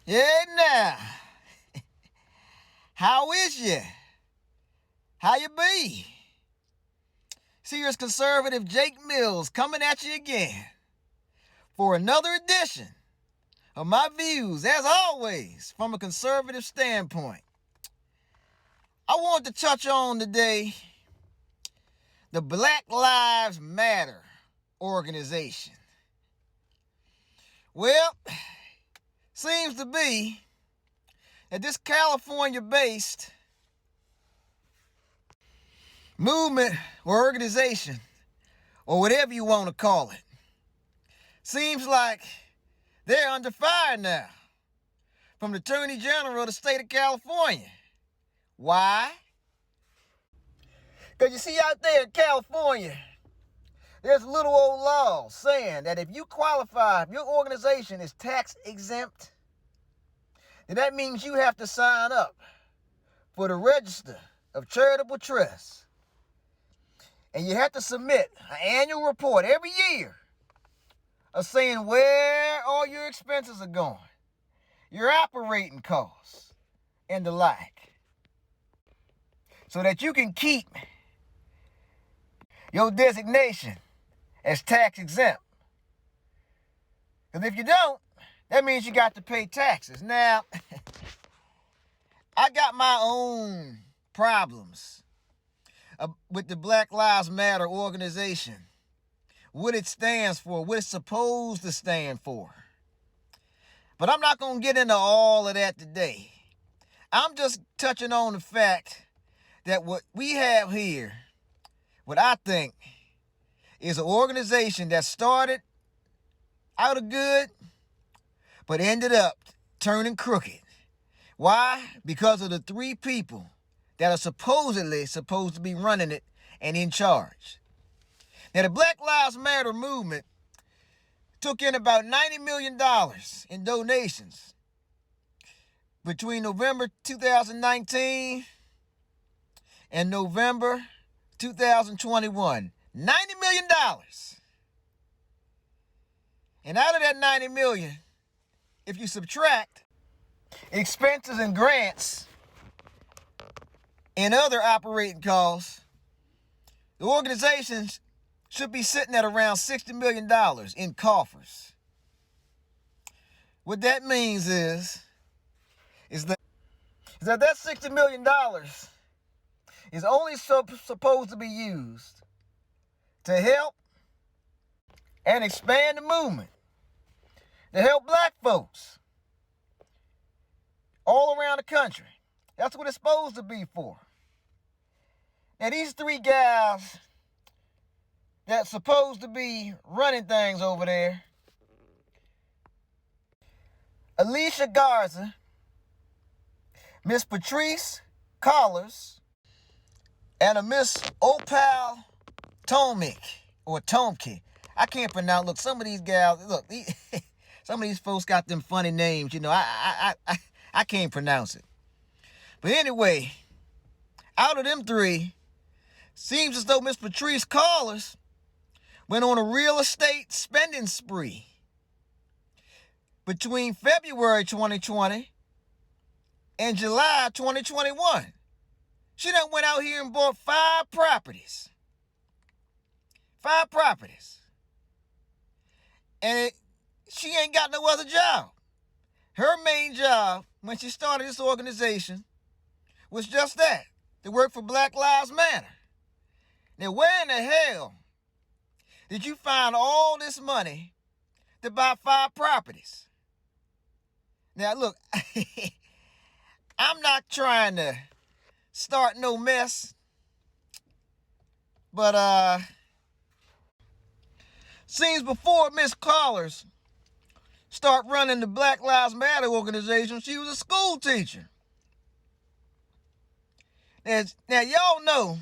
Yeah, now. How is you? How you be? Serious conservative Jake Mills coming at you again for another edition of my views, as always, from a conservative standpoint. I want to touch on today the Black Lives Matter organization. Well, seems to be that this California-based movement or organization, or whatever you want to call it, seems like they're under fire now from the Attorney General of the state of California. Why? Because you see, out there in California, there's a little old law saying that if you qualify, if your organization is tax exempt, then that means you have to sign up for the Register of Charitable Trusts. And you have to submit an annual report every year of saying where all your expenses are going, your operating costs, and the like, so that you can keep your designation as tax exempt. Because if you don't, that means you got to pay taxes. Now, I got my own problems with the Black Lives Matter organization, what it stands for, what it's supposed to stand for. But I'm not going to get into all of that today. I'm just touching on the fact that what we have here, what I think, is an organization that started out of good, but ended up turning crooked. Why? Because of the three people that are supposedly supposed to be running it and in charge. Now, the Black Lives Matter movement took in about $90 million in donations between November 2019 and November 2021. $90 million. And out of that $90 million, if you subtract expenses and grants and other operating costs, the organizations should be sitting at around $60 million in coffers. What that means is that $60 million is only supposed to be used to help and expand the movement, to help black folks all around the country. That's what it's supposed to be for. Now, these three guys that's supposed to be running things over there, Alicia Garza, Miss Patrice Collars, and a Miss Opal Tomik, or Tomke. I can't pronounce. Look, some of these gals, some of these folks got them funny names. You know, I can't pronounce it. But anyway, out of them three, seems as though Miss Patrice Collars went on a real estate spending spree between February 2020 and July 2021. She done went out here and bought 5 properties. 5 properties. And she ain't got no other job. Her main job when she started this organization was just that, to work for Black Lives Matter. Now, where in the hell did you find all this money to buy 5 properties? Now, look, I'm not trying to start no mess, but seems before Miss Collars start running the Black Lives Matter organization, she was a school teacher. Now y'all know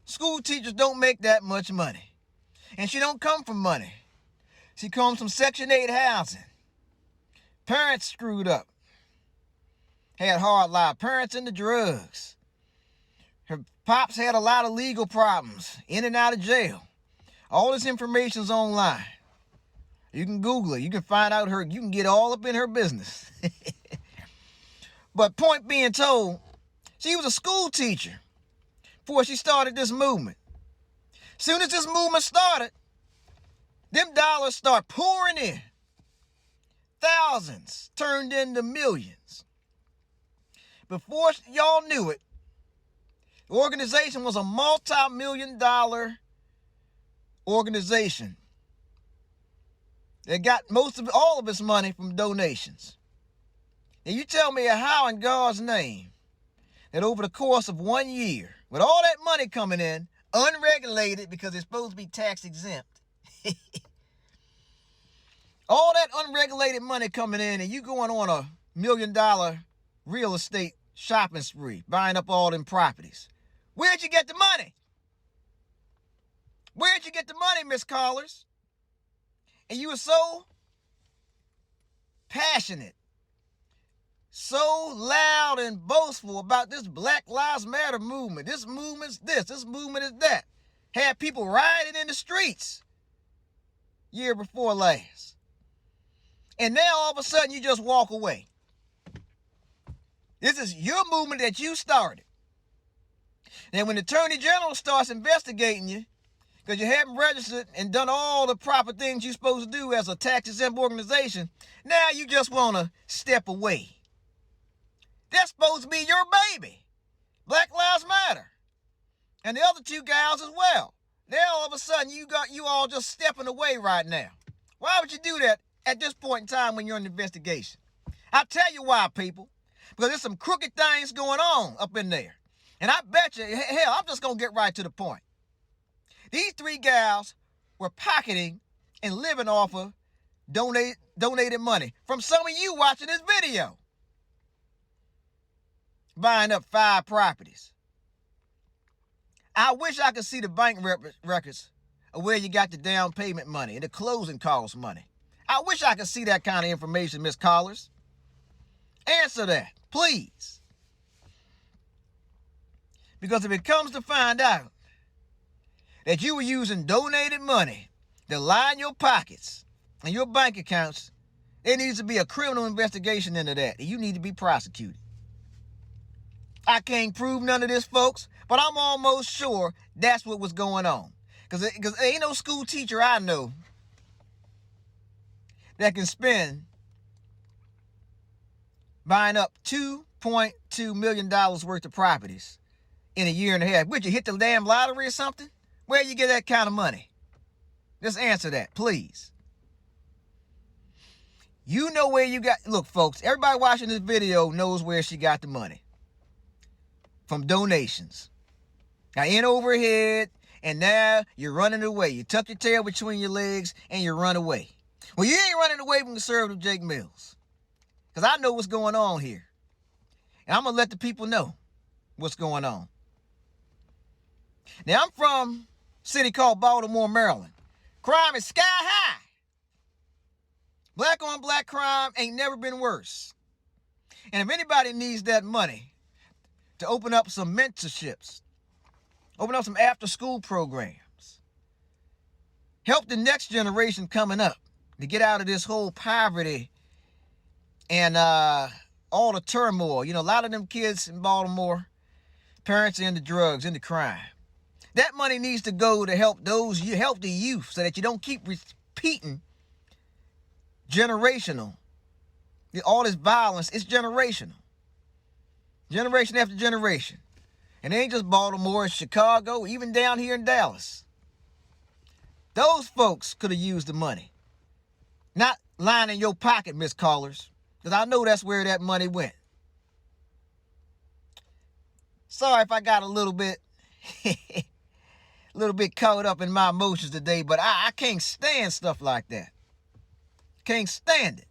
school teachers don't make that much money. And she don't come from money. She comes from Section 8 housing. Parents screwed up. Had hard life. Parents into drugs. Her pops had a lot of legal problems. In and out of jail. All this information's online. You can Google it. You can find out you can get all up in her business. But point being told, she was a school teacher before she started this movement. Soon as this movement started, them dollars start pouring in. Thousands turned into millions. Before y'all knew it, the organization was a multi-million-dollar organization that got all of its money from donations. And you tell me how in God's name that over the course of 1 year, with all that money coming in, unregulated because it's supposed to be tax exempt, all that unregulated money coming in and you going on $1 million real estate shopping spree, buying up all them properties. Where'd you get the money? Where'd you get the money, Miss Callers? And you were so passionate, so loud and boastful about this Black Lives Matter movement. This movement's this movement is that. Had people rioting in the streets year before last. And now all of a sudden you just walk away. This is your movement that you started. And when the Attorney General starts investigating you, because you haven't registered and done all the proper things you're supposed to do as a tax-exempt organization, now you just want to step away. That's supposed to be your baby. Black Lives Matter. And the other two gals as well. Now all of a sudden you all just stepping away right now. Why would you do that at this point in time when you're in an investigation? I'll tell you why, people. Because there's some crooked things going on up in there. And I bet you, hell, I'm just going to get right to the point. These three gals were pocketing and living off of donated money from some of you watching this video. Buying up 5 properties. I wish I could see the bank records of where you got the down payment money and the closing cost money. I wish I could see that kind of information, Miss Callers. Answer that, please. Because if it comes to find out that you were using donated money to line your pockets and your bank accounts, there needs to be a criminal investigation into that, and you need to be prosecuted. I can't prove none of this, folks, but I'm almost sure that's what was going on. Because ain't no school teacher I know that can spend buying up $2.2 million worth of properties in a year and a half. Would you hit the damn lottery or something? Where you get that kind of money? Just answer that, please. You know where you got... Look, folks, everybody watching this video knows where she got the money. From donations. Now, in overhead, and now you're running away. You tuck your tail between your legs, and you run away. Well, you ain't running away from conservative Jake Mills. Because I know what's going on here. And I'm going to let the people know what's going on. Now, I'm from a city called Baltimore, Maryland. Crime is sky high. Black on black crime ain't never been worse. And if anybody needs that money to open up some mentorships, open up some after-school programs, help the next generation coming up to get out of this whole poverty and all the turmoil. You know, a lot of them kids in Baltimore, parents are into drugs, into crime. That money needs to go to help the youth so that you don't keep repeating generational. All this violence, it's generational. Generation after generation. And it ain't just Baltimore, it's Chicago, even down here in Dallas. Those folks could have used the money. Not lining your pocket, Miss Callers. Because I know that's where that money went. Sorry if I got a little bit caught up in my emotions today, but I can't stand stuff like that. Can't stand it.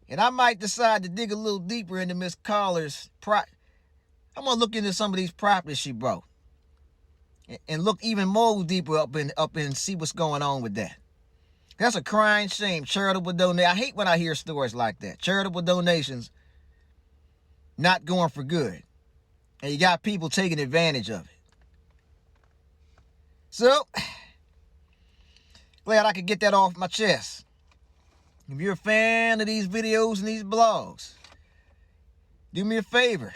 And I might decide to dig a little deeper into Miss Callers' I'm going to look into some of these properties she brought. And look even more deeper up and see what's going on with that. That's a crying shame. Charitable donation. I hate when I hear stories like that. Charitable donations not going for good. And you got people taking advantage of it. So, glad I could get that off my chest. If you're a fan of these videos and these blogs, do me a favor.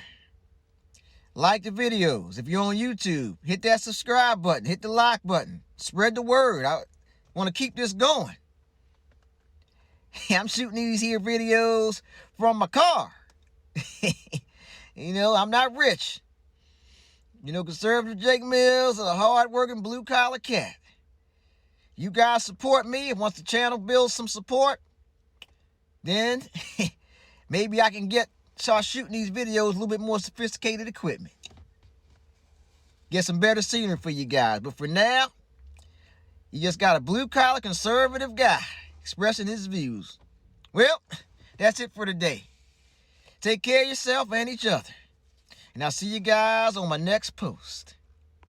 Like the videos. If you're on YouTube, hit that subscribe button. Hit the like button. Spread the word. I want to keep this going. I'm shooting these here videos from my car. You know, I'm not rich. You know, conservative Jake Mills is a hard-working blue-collar cat. You guys support me, and once the channel builds some support, then maybe I can start shooting these videos with a little bit more sophisticated equipment. Get some better scenery for you guys. But for now, you just got a blue-collar conservative guy expressing his views. Well, that's it for today. Take care of yourself and each other. And I'll see you guys on my next post.